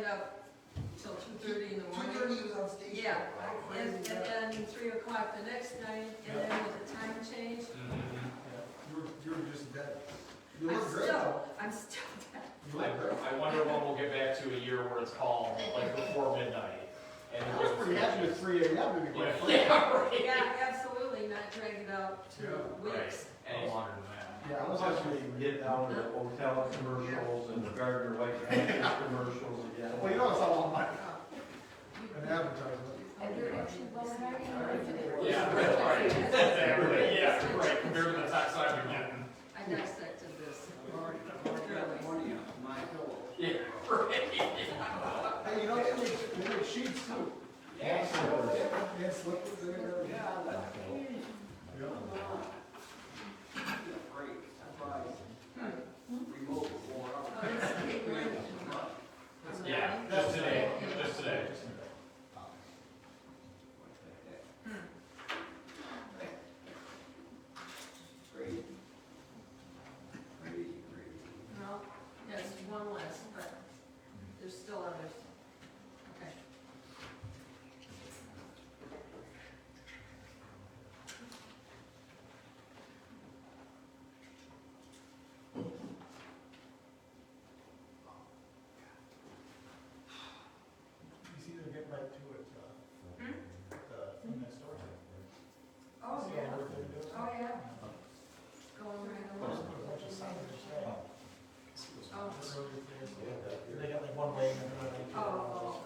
up till 2:30 in the morning. 2:30 was on station. Yeah, and then 3 o'clock the next night, and then with the time change, You were just dead. You I'm look great. still dead. You look great. I wonder when we'll get back to a year where it's calm, like before midnight. And I was pretty happy with 3 a.m. to be quite frank. Yeah, right. Yeah, absolutely, not drag it out to weeks. Any longer than that. Yeah, I was Especially when you get down to the hotel commercials and the Gardner White Packers commercials again. Well, you know it's all on my, Oh. an advertisement. And you're actually well married. Yeah, right, exactly, yeah, right, compared to the tax side you're getting. I dissected this. Yeah, right. Hey, you know, they make sheets too. Yeah. And slippers in there. Yeah, just today, just today. No, yes, one less, but there's still others. Okay. You see, they're getting right to it, in that store. Oh, See yeah. all the work they're doing? Oh, yeah. Going right Just along. put a bunch of signage there. Oh. They got like one way and another. Oh.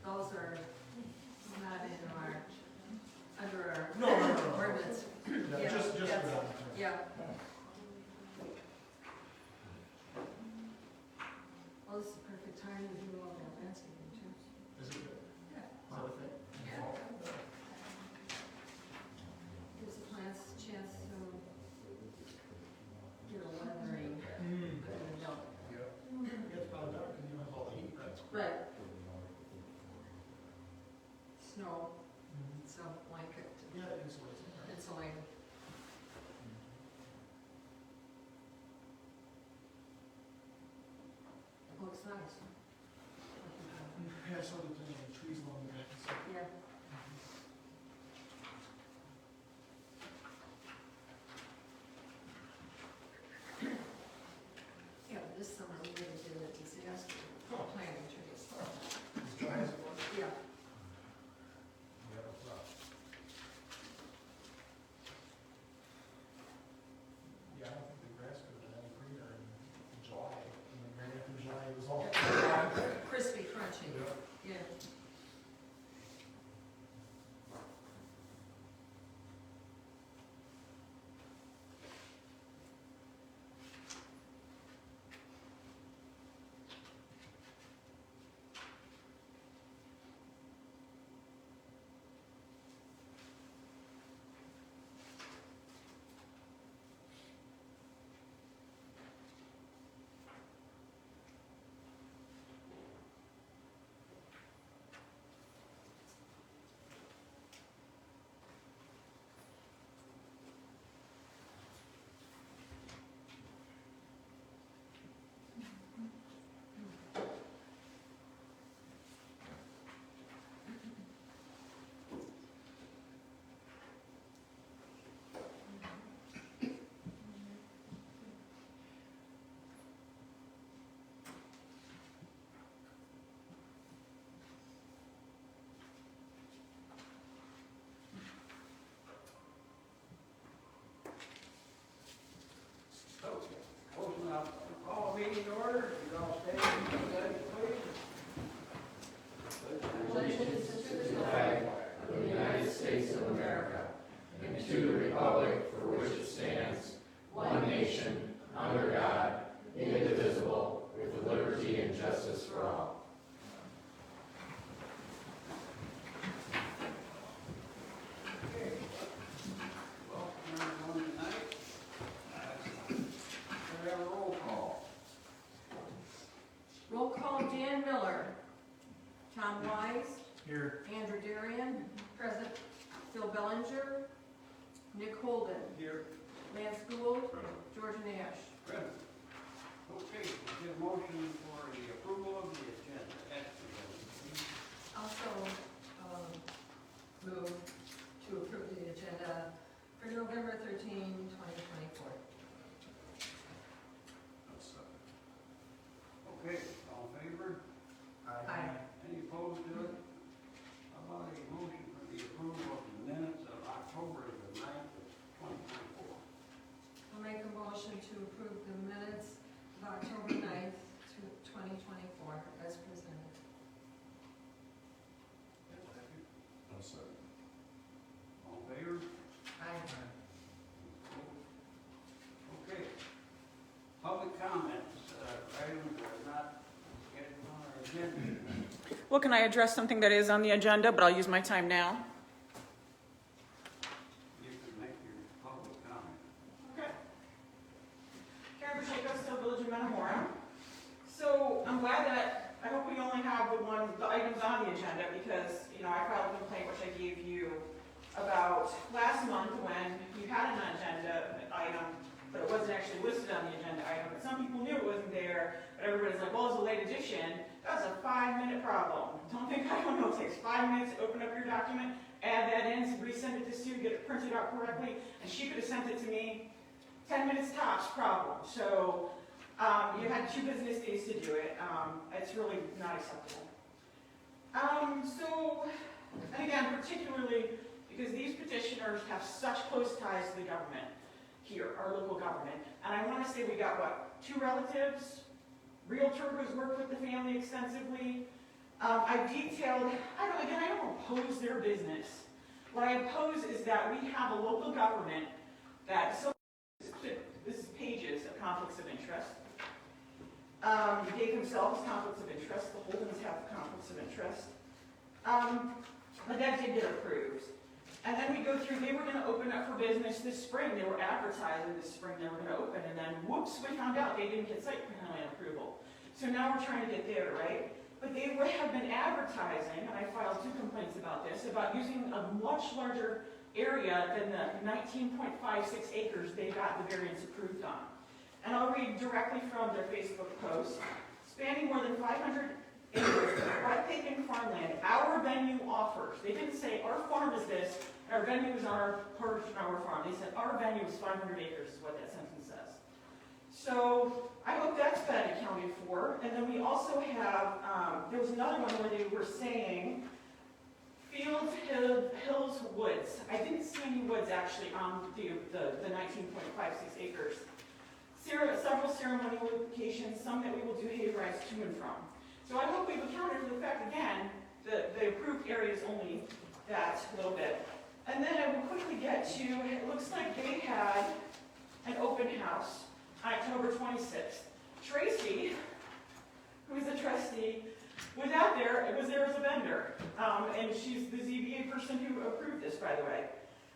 Those are not in our, under our No. ordinance. Yeah, just for that's- that. Yeah. Well, this is the perfect time to do all that landscaping too. Is it good? Yeah. Is that a thing? Yeah. Gives the plants a chance to get a weathering. Yeah, it's probably dark because you have all the heat, right? Right. Snow, so blanket, Yeah, it insulates it. insulated. Looks nice. Yeah, I saw the trees along the back and stuff. Yeah. Yeah, but this summer we really did a disaster planting trees. As dry as it was. Yeah. Yeah, it was rough. Yeah, I don't think the grass could have been any greener in July. And then right after July, it was all. Crispy, crunchy. Yeah. Yeah. Call meeting order, you all stand, please. Allegiance to the flag of the United States of America and to the republic for which it stands, one nation, under God, indivisible, with liberty and justice for all. Welcome everyone tonight. We have a roll call. Roll call, Dan Miller. Tom Wise. Here. Derderian. Present. Phil Bellinger. Nick Holden. Here. Lance Gould. George Nash. Present. Okay, we get a motion for the approval of the agenda. November 13, 2024. Okay, all in favor? Aye. Any opposed to it? How about a motion for the approval of the minutes of October the 9th of 2024? I'll make a motion to approve the minutes of October 9th, 2024, as presented. All in favor? Aye. Okay. Public comments, items that are not yet on our agenda. Well, can I address something that is on the agenda, but I'll use my time now? You can make your public comment. Okay. Karen Pacheco, still Village of Metamora. So I'm glad that, I hope we only have the items on the agenda because, I filed a complaint which I gave you about last month when you had an agenda item, but it wasn't actually listed on the agenda item. But some people knew it wasn't there, but everybody's like, well, it's a late addition. That's a 5-minute problem. I don't know, it takes 5 minutes to open up your document, add that in, resend it to Sue, get it printed out correctly, and she could have sent it to me 10 minutes tops problem. So you had 2 business days to do it. It's really not acceptable. And again, particularly because these petitioners have such close ties to the government here, our local government. And I want to say we got, 2 relatives, realtor who's worked with the family extensively. I detailed, I don't oppose their business. What I oppose is that we have a local government that, this is pages of conflicts of interest. They themselves conflicts of interest, the Holdens have conflicts of interest. But that did get approved. And then we go through, they were going to open up for business this spring. They were advertising this spring they were going to open, and then whoops, we found out they didn't get site plan approval. So now we're trying to get there, right? But they have been advertising, and I filed 2 complaints about this, about using a much larger area than the 19.56 acres they got the variance approved on. And I'll read directly from their Facebook post. Spanning more than 500 acres of breathtaking farmland, our venue offers. They didn't say our farm is this, our venue is on our portion of our farm. They said our venue is 500 acres is what that sentence says. So I hope that's been accounted for. And then we also have, there was another one where they were saying Fields, Hills, Woods. I didn't see any woods actually on the 19.56 acres. Several ceremonial locations, some that we will do hay rides to and from. So I hope we've accounted for the fact, again, the approved area is only that little bit. And then I will quickly get to, it looks like they had an open house on October 26th. Tracy, who is a trustee, was out there, was there as a vendor. And she's the ZBA person who approved this, by the way.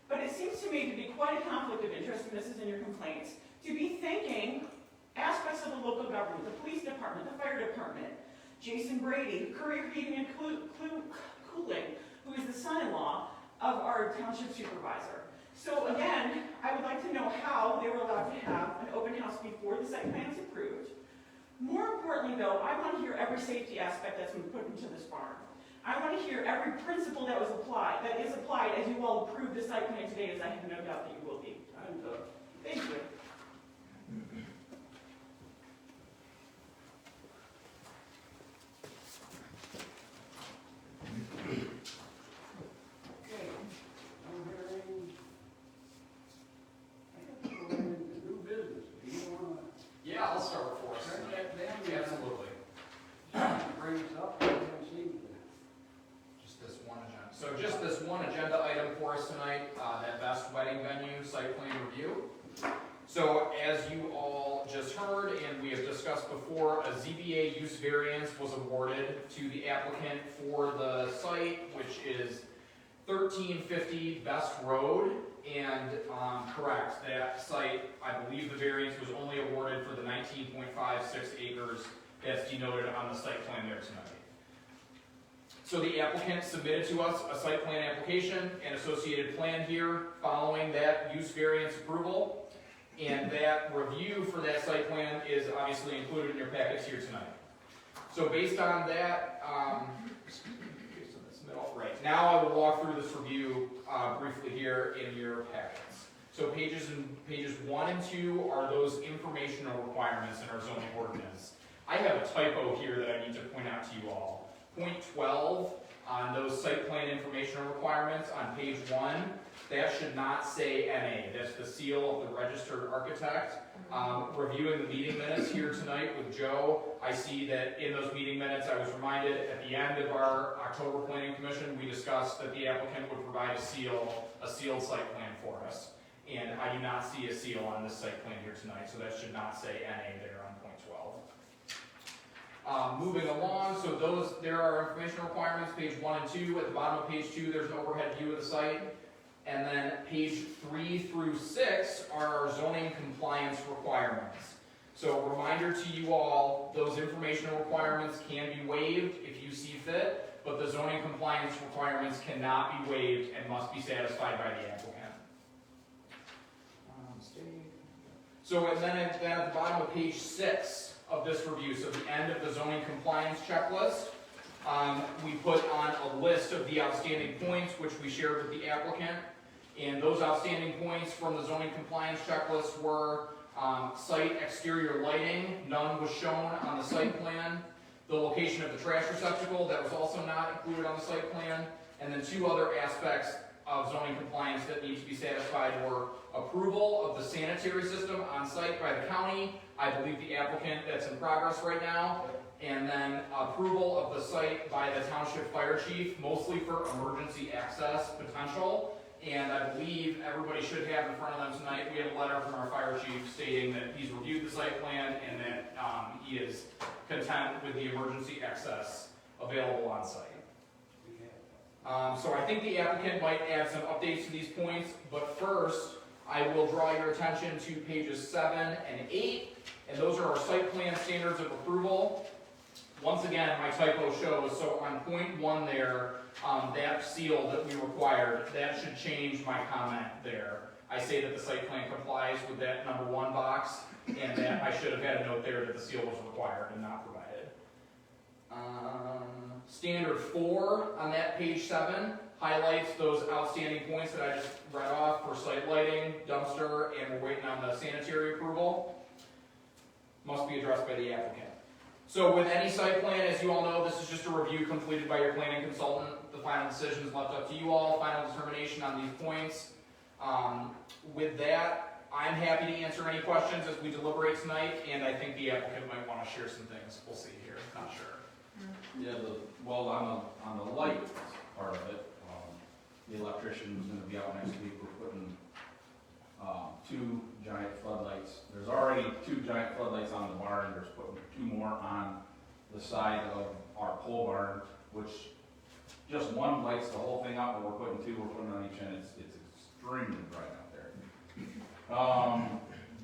But it seems to me to be quite a conflict of interest, and this is in your complaints, to be thanking aspects of the local government, the police department, the fire department, Jason Brady, Courier Heating and Cooling, who is the son-in-law of our township supervisor. So again, I would like to know how they were allowed to have an open house before the site plan is approved. More importantly though, I want to hear every safety aspect that's been put into this barn. I want to hear every principle that is applied as you all approve the site plan today, as I have no doubt that you will be. Time's up. Thank you. Okay. I'm hearing, I guess we're going into new business. Do you want Yeah, I'll start for to us turn tonight. that down? Absolutely. Bring us up, I haven't seen it. Just this one agenda. So just this one agenda item for us tonight, that Best Wedding Venue Site Plan Review. So as you all just heard and we have discussed before, a ZBA use variance was awarded to the applicant for the site, which is 1350 Best Road. And correct, that site, I believe the variance was only awarded for the 19.56 acres that's denoted on the site plan there tonight. So the applicant submitted to us a site plan application and associated plan here following that use variance approval. And that review for that site plan is obviously included in your packets here tonight. So based on that, right now I will walk through this review briefly here in your packets. So pages 1 and 2 are those informational requirements in our zoning ordinance. I have a typo here that I need to point out to you all. Point 12 on those site plan informational requirements on page 1, that should not say NA. That's the seal of the registered architect. Reviewing the meeting minutes here tonight with Joe, I see that in those meeting minutes, I was reminded at the end of our October Planning Commission, we discussed that the applicant would provide a sealed site plan for us. And I do not see a seal on this site plan here tonight, so that should not say NA there on point 12. Moving along, so there are information requirements, page 1 and 2. At the bottom of page 2, there's an overhead view of the site. And then page 3 through 6 are our zoning compliance requirements. So a reminder to you all, those informational requirements can be waived if you see fit, but the zoning compliance requirements cannot be waived and must be satisfied by the applicant. So and then at the bottom of page 6 of this review, so the end of the zoning compliance checklist, we put on a list of the outstanding points which we shared with the applicant. And those outstanding points from the zoning compliance checklist were site exterior lighting, none was shown on the site plan. The location of the trash receptacle, that was also not included on the site plan. And then 2 other aspects of zoning compliance that need to be satisfied were approval of the sanitary system on site by the county. I believe the applicant, that's in progress right now. And then approval of the site by the township fire chief, mostly for emergency access potential. And I believe everybody should have in front of them tonight, we have a letter from our fire chief stating that he's reviewed the site plan and that he is content with the emergency access available on site. So I think the applicant might add some updates to these points, but first I will draw your attention to pages 7 and 8, and those are our site plan standards of approval. Once again, my typo shows, so on point 1 there, that seal that we required, that should change my comment there. I say that the site plan complies with that number 1 box, and that I should have had a note there that the seal was required and not provided. Standard 4 on that page 7 highlights those outstanding points that I just read off for site lighting, dumpster, and we're waiting on the sanitary approval. Must be addressed by the applicant. So with any site plan, as you all know, this is just a review completed by your planning consultant. The final decision is left up to you all, final determination on these points. With that, I'm happy to answer any questions as we deliberate tonight, and I think the applicant might want to share some things. We'll see here, not sure. Yeah, on the light part of it, the electrician's gonna be out next week. We're putting 2 giant floodlights. There's already 2 giant floodlights on the barn. There's putting 2 more on the side of our pole barn, which just 1 lights the whole thing up, but we're putting 2, we're putting on each end. It's extremely bright out there.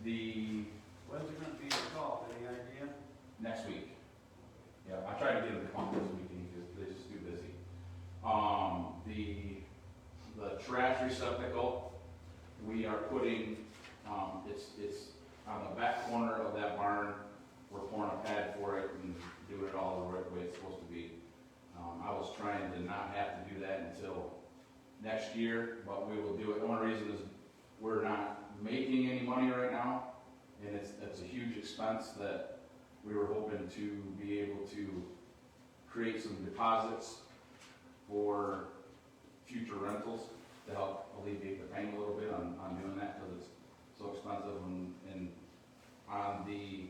When's it gonna be installed, any idea? Next week. Yeah, I tried to get them to come this weekend because they're just too busy. The trash receptacle, we are putting, it's on the back corner of that barn. We're pouring a pad for it and doing it all the right way it's supposed to be. I was trying to not have to do that until next year, but we will do it. The only reason is we're not making any money right now, and it's a huge expense that we were hoping to be able to create some deposits for future rentals to help alleviate the pain a little bit on doing that because it's so expensive. And on the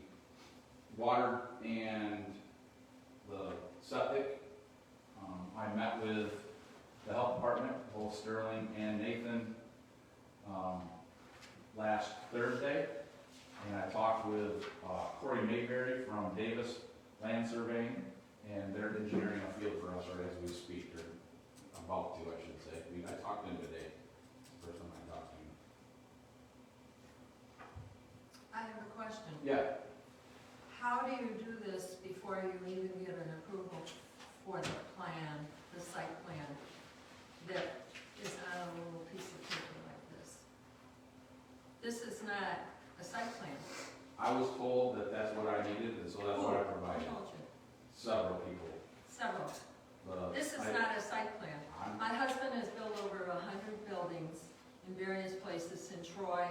water and the septic, I met with the health department, both Sterling and Nathan, last Thursday. And I talked with Corey Mayberry from Davis Land Surveying, and they're engineering a field for us right as we speak, or about to, I should say. I talked to him today. It's the first time I talked to him. I have a question. Yeah. How do you do this before you even get an approval for the plan, the site plan, that is on a little piece of paper like this? This is not a site plan. I was told that that's what I needed, and so that's what I provided. Who told you? Several people. Several. This is not a site plan. My husband has built over 100 buildings in various places in Troy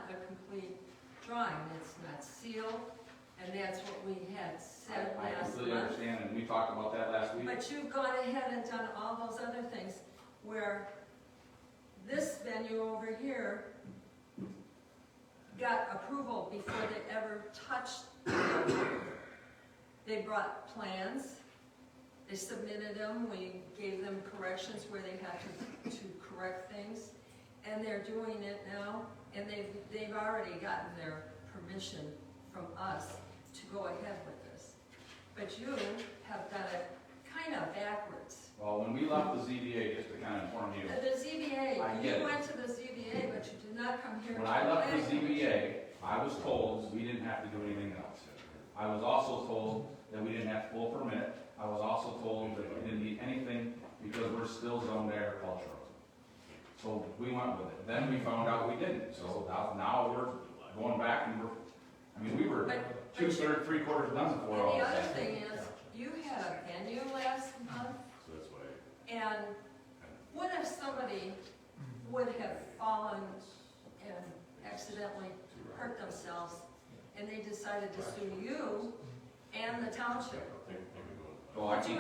not a complete drawing, it's not sealed, and that's what we had said I last completely month. understand, and we talked about that last week. But you've gone ahead and done all those other things, where this venue over here got approval before they ever touched the building. They brought plans, they submitted them, we gave them corrections where they had to correct things, and they're doing it now, and they've already gotten their permission from us to go ahead with this. But you have done it kind of backwards. Well, when we left the ZBA, just to kind of inform you, The ZBA, I get it. you went to the ZBA, but you did not come here. when to I left planning the commission. ZBA, I was told we didn't have to do anything else. I was also told that we didn't have to pull a permit. I was also told that we didn't need anything because we're still zoned agricultural. So we went with it. Then we found out we didn't. So now we're going back and we were But- two-thirds, three-quarters done before all And the this other happened. thing is, you had a venue last month, So that's why. and what if somebody would have fallen and accidentally hurt themselves, and they decided to sue you and the township? So I can't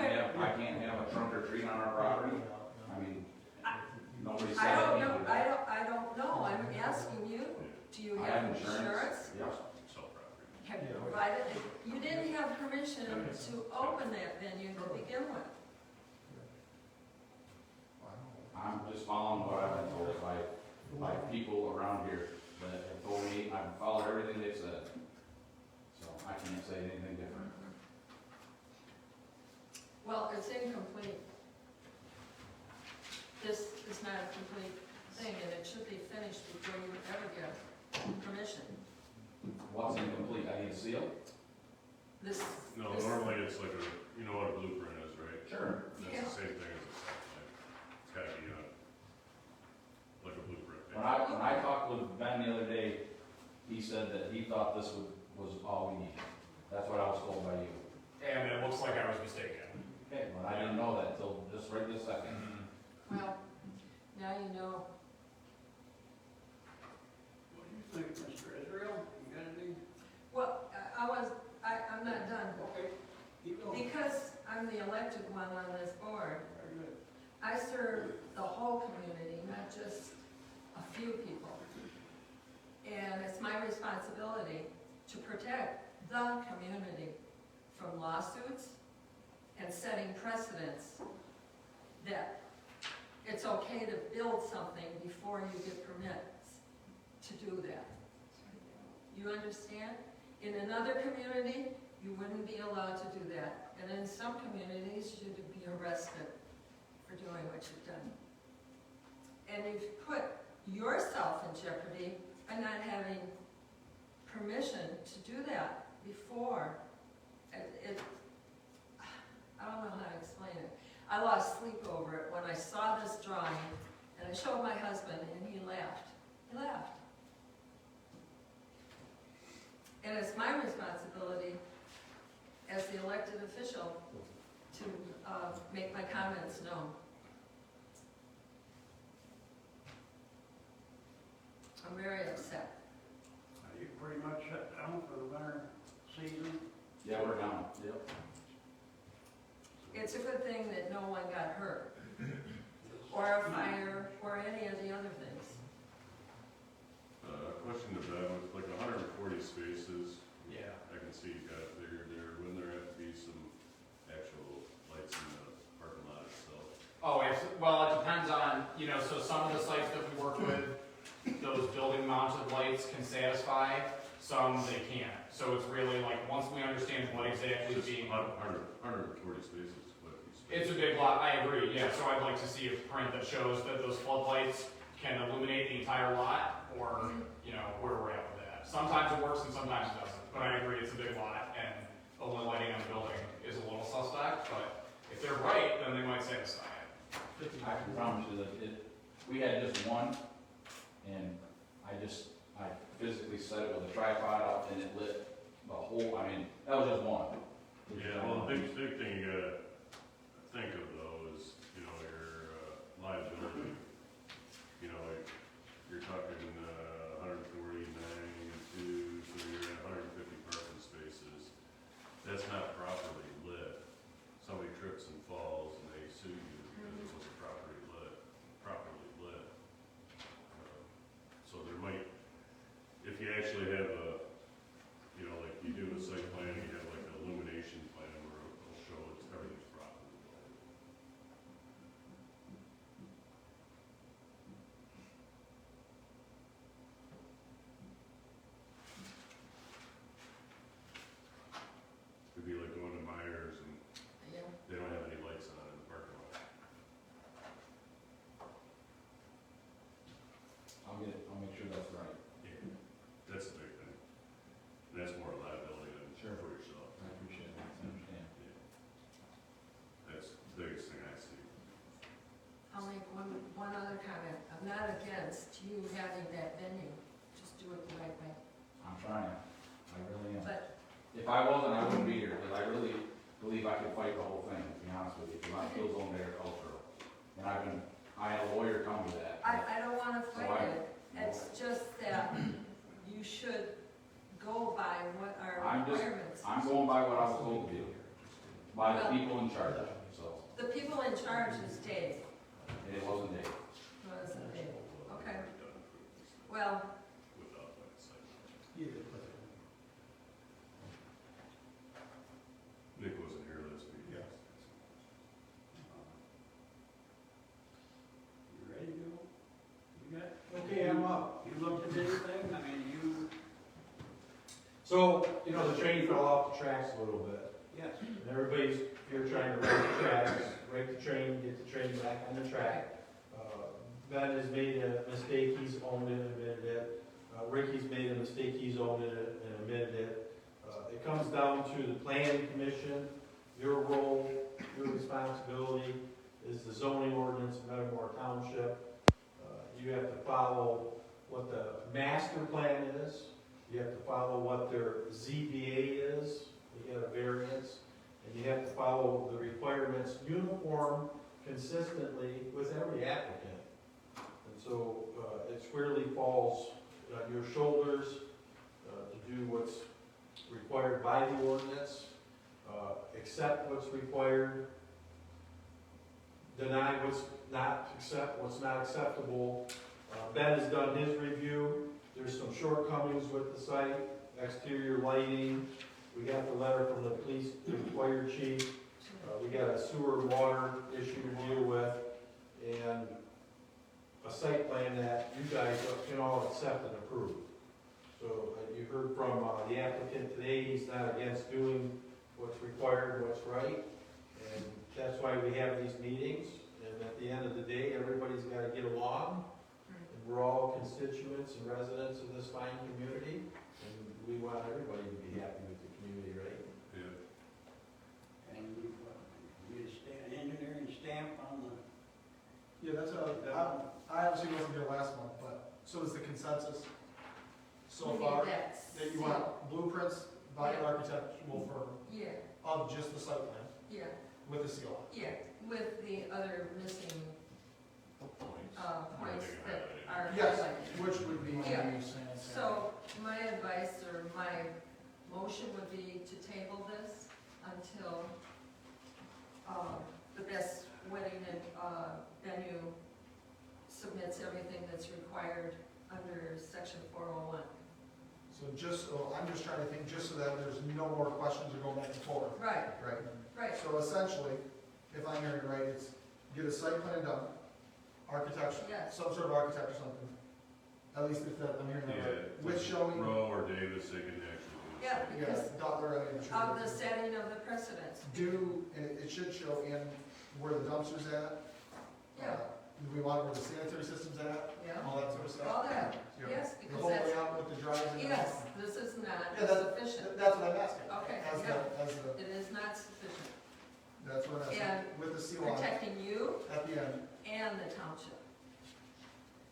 have a trunk or treat on our property? I mean, nobody said I it. don't know, I don't know, I'm asking you, do you I have have insurance? insurance. Yes. Have you provided, you didn't have permission to open that venue to begin with. I'm just following what I've been told by people around here that have told me, I've followed everything they've said. So I can't say anything different. Well, it's incomplete. This is not a complete thing, and it should be finished before you ever get permission. What's incomplete? I need a seal? This. No, this- normally it's like you know what a blueprint is, right? Sure. Yeah. That's the same thing as a site plan. It's gotta be like a blueprint. When I talked with Ben the other day, he said that he thought this was all we needed. That's what I was told by you. And it looks like I was mistaken. Okay, but I didn't know that till just right this second. Well, now you know. What do you think, Mr. Israel? You got any? Well, I'm not done. Okay, keep going. Because I'm the elected one on this board, Very good. I serve the whole community, not just a few people. And it's my responsibility to protect the community from lawsuits and setting precedents that it's okay to build something before you get permits to do that. You understand? In another community, you wouldn't be allowed to do that. And in some communities, you'd be arrested for doing what you've done. And you've put yourself in jeopardy by not having permission to do that before. I don't know how to explain it. I lost sleep over it when I saw this drawing, and I showed my husband, and he laughed. He laughed. And it's my responsibility as the elected official to make my comments known. I'm very upset. Are you pretty much shut down for the winter season? Yeah, we're done. Yep. It's a good thing that no one got hurt, or a fire, or any of the other things. Question to Ben, with like 140 spaces, Yeah. I can see you got it figured there. Wouldn't there have to be some actual lights in the parking lot itself? Oh, well, it depends on, so some of the sites that we work with, those building mounted lights can satisfy, some they can't. So it's really like, once we understand what exactly is being, 140 spaces is quite a few it's spaces. a big lot, I agree, yeah, so I'd like to see a print that shows that those floodlights can illuminate the entire lot, or, where we're at with that. Sometimes it works and sometimes it doesn't, but I agree, it's a big lot, and only lighting on the building is a little suspect, but if they're right, then they might satisfy it. I can promise you that we had just one, and I physically set it with a tripod up and it lit the whole, that was just one. Yeah, well, the big thing you gotta think of though is, your liability. Like, you're talking 140, 90 actually have a, you know, like you do a site plan, you have like an illumination plan where it'll show it's everything's properly. It'd be like going to Myers and Yeah. they don't have any lights on in the parking lot. I'll make sure that's right. Yeah, that's the big thing. And that's more liability than Sure. for yourself. I appreciate that, I understand. Yeah. That's the biggest thing I see. I'll make one other comment. I'm not against you having that venue, just do it the right way. I'm trying, I really am. But, If I wasn't, I wouldn't be here, because I really believe I could fight the whole thing, to be honest with you, because I feel zone agricultural. And I had a lawyer tell me that. I don't wanna So fight it, it's just that you should go by what our requirements. I'm going by what I was told to do, by the people in charge, so, The people in charge is Dave, and it wasn't Dave. wasn't Dave, okay. Well, Without that site. Yeah, but, Nick wasn't here last week. Yes. You ready to go? You got? Okay, I'm up. You looked at anything? I mean, you, So, you know, the train fell off the tracks a little bit. yes. And everybody's here trying to rake the tracks, rake the train, get the train back on the track. Ben has made a mistake, he's owned it, admitted it. Ricky's made a mistake, he's owned it and admitted it. It comes down to the planning commission. Your role, your responsibility is the zoning ordinance of Metamora Township. You have to follow what the master plan is. You have to follow what their ZBA is. You get a variance. And you have to follow the requirements uniform, consistently with every applicant. And so it squarely falls on your shoulders to do what's required by the ordinance, accept what's required, deny what's not acceptable. Ben has done his review. There's some shortcomings with the site, exterior lighting. We got the letter from the police, the fire chief. We got a sewer and water issue to deal with, and a site plan that you guys can all accept and approve. So you heard from the applicant today, he's not against doing what's required, what's right, and that's why we have these meetings. And at the end of the day, everybody's got to get along, and we're all constituents and residents of this fine community, and we want everybody to be happy with the community, right? And you, engineering stamp on the, Yeah, that's what I obviously wasn't here last month, but so is the consensus so you far need that that you seal. want blueprints by an Yeah. architectural firm Yeah, of just the site plan yeah, with the seal on it. yeah, with the other missing, points that are Yes, highlighted. which would be Yeah. sanitary. So my advice or my motion would be to table this until, the best wedding and, venue submits everything that's required under section 401. So just, so I'm just trying to think, just so that there's no more questions or going back and forth, Right, right? right, So essentially, if I'm hearing right, it's get a site plan done, architecture, Yes. some sort of architect or something. At least if that, I'm hearing that right. With showing, Rowe or Davis, they can actually do it. yeah, because Dottler, I mean, of the setting of the precedents. do, and it should show in where the dumpster's at. Yeah. Do we want where the sanitary system's at, Yeah, all that sort of stuff? all that, Yeah. yes, The because whole that's, layout with the drives and yes, this is not Yeah, that's- sufficient. That's what I'm asking. Okay, As yeah. the, It is not sufficient. that's what I'm asking, And with the seal on it protecting you at the end. and the township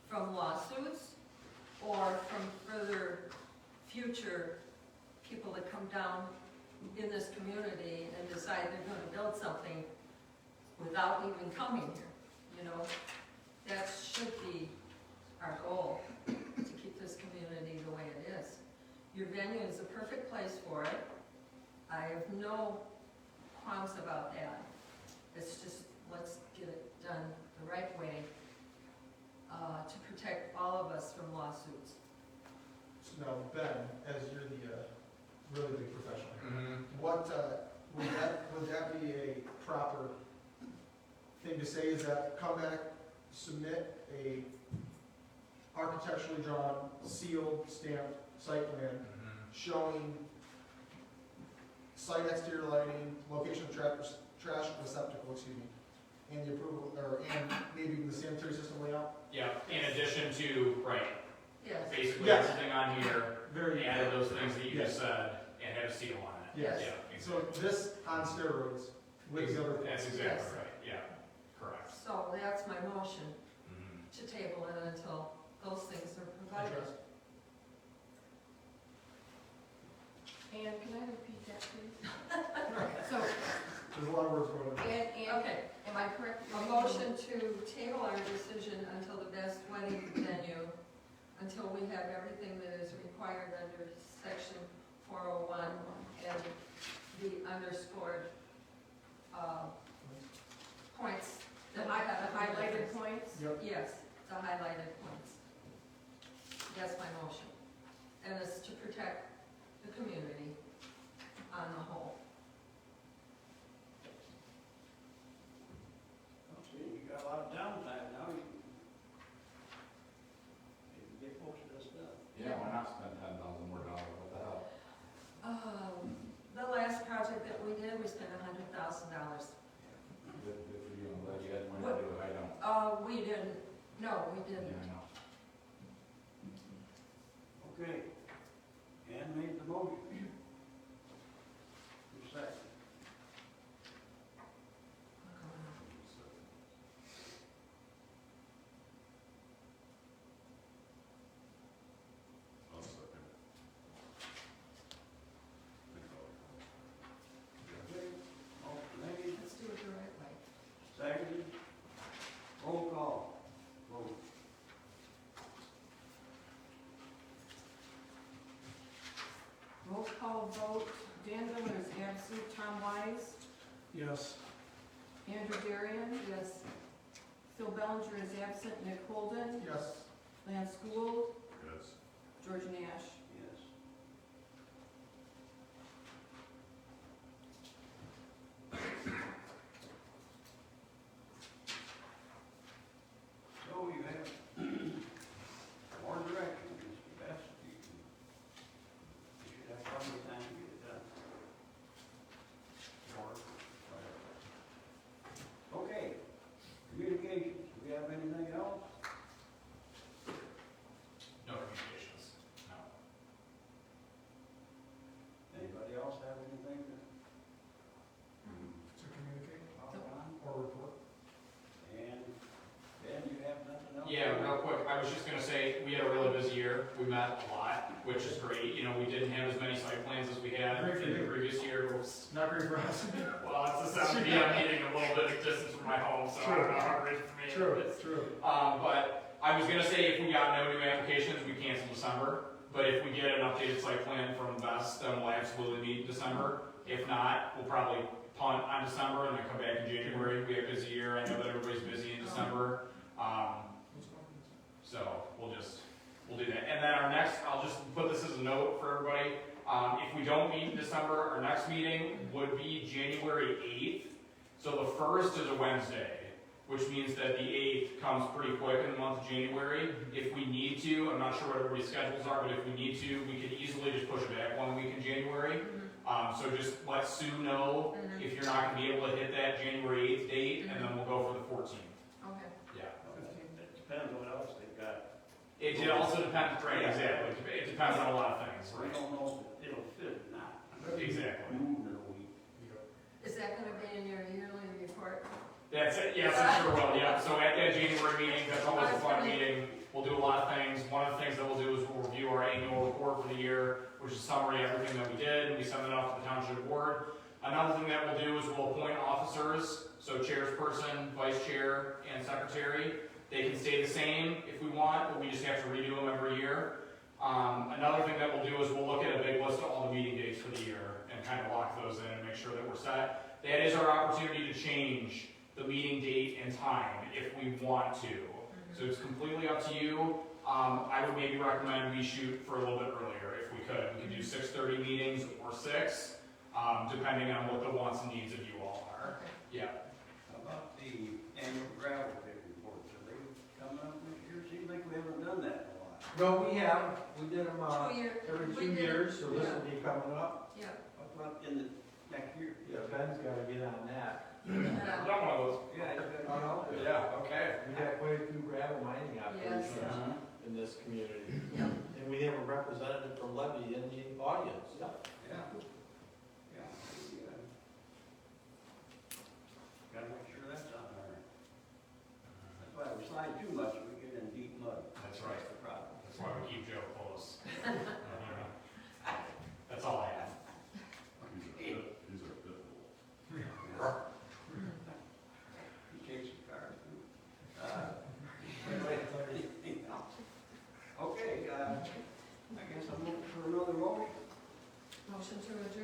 from lawsuits or from further future people that come down in this community and decide they're gonna build something without even coming here, you know? That should be our goal, to keep this community the way it is. Your venue is a perfect place for it. I have no qualms about that. It's just, let's get it done the right way, to protect all of us from lawsuits. So now, Ben, as you're the, really big professional here, Mhm. what, would that be a proper thing to say, is that come back, submit a architecturally drawn, sealed, stamped site plan Mhm. showing site exterior lighting, location of trash receptacle, excuse me, and the approval, or, and maybe even the sanitary system layout? Yeah, in addition to, right, Yes, basically Yes. everything on here, Very. added those things that you Yes. just said, and have a seal on it. Yes. Yeah, So this on steroids with the other. That's exactly Yes. right, yeah, correct. so that's my motion, Mhm. to table it until those things are provided. Addressed. And can I repeat that, please? So, There's a lot of words going on. and, Okay, am I correct? a motion to table our decision until the best wedding venue, until we have everything that is required under section 401 and the underscored, points. The highlighted points? Yep. Yes, the highlighted points. That's my motion. And it's to protect the community on the whole. See, you got a lot of downtime now, you can get most of this stuff. Yeah, why not spend $10,000 more, what the hell? The last project that we did, we spent $100,000. Good for you, I'm glad you guys wanted to do it, I don't. We didn't, no, we Yeah, didn't. I know. Okay. Ann made the motion. Who's second? I'll second. Okay. Motion made, Let's do it the right way. seconded. Roll call. Vote. Roll call vote, Dan Miller is absent, Tom Wise, Yes. Derderian, Yes, Phil Bellinger is absent, Nick Holden, Yes. Lance Gould, Yes. George Nash. Yes. So you have more direction, Mr. Best, you should have plenty of time to get it done. Okay, communications, do we have anything else? No communications, no. Anybody else have anything to To communicate offer on? or report? And Ben, you have nothing else? Yeah, real quick, I was just gonna say, we had a really busy year, we met a lot, which is great, you know, we didn't have as many site plans as we had Great for in the you. previous year. It was- Not great for us. Well, it's a 7 PM meeting, a little bit of distance from my home, so I don't know how great for me it True, is. true. But I was gonna say, if we got no new applications, we cancel December. But if we get an updated site plan from Best, then we'll absolutely meet in December. If not, we'll probably punt on December and then come back in January. We have a busy year, I know that everybody's busy in December. So we'll do that. And then our next, I'll just put this as a note for everybody. If we don't meet in December, our next meeting would be January 8th. So the 1st is a Wednesday, which means that the 8th comes pretty quick in the month of January. If we need to, I'm not sure what everybody's schedules are, but if we need to, we could easily just push it back 1 week in January. So just let Sue know if you're not gonna be able to hit that January 8th date, and then we'll go for the 14th. okay. Yeah. It depends on what else they've got. It also depends, right, exactly. It depends on a lot of things, We right? don't know if it'll fit or not. Exactly. Move in a week. Is that gonna be in your yearly report? That's it, yes, it sure will, yeah. So at that January meeting, that's always a fun meeting. We'll do a lot of things. One of the things that we'll do is we'll review our annual report for the year, which is a summary of everything that we did, and we send it off to the township board. Another thing that we'll do is we'll appoint officers, so chairperson, vice chair, and secretary. They can stay the same if we want, but we just have to redo them every year. Another thing that we'll do is we'll look at a big list of all the meeting dates for the year and kind of lock those in and make sure that we're set. That is our opportunity to change the meeting date and time if we want to. So it's completely up to you. I would maybe recommend we shoot for a little bit earlier if we could. We could do 6:30 meetings or 6, depending on what the wants and needs of you all are. Okay. Yeah. How about the annual gravel pit reports? Are they coming up this year? Seems like we haven't done that in a while. No, we have, we did them, 2 year. every we 2 did it. years, so this Yeah. will be coming up. Yeah. What about in the next year? Yeah, Ben's gotta get on that. I've done one of those. Yeah, it's Oh, got no? Yeah, okay. We got quite a few gravel mining operations Yes. in this community. Yeah. And we have a representative from Levy in the audience. Yeah. Yeah. Gotta make sure that's on there. That's why we slide too much, we get in deep mud. That's right. That's the problem. That's why we keep Joe close. That's all I have. These are pit bulls. He takes the cars. Anything else? Okay, I guess I'm looking for another motion. Motion to adjourn.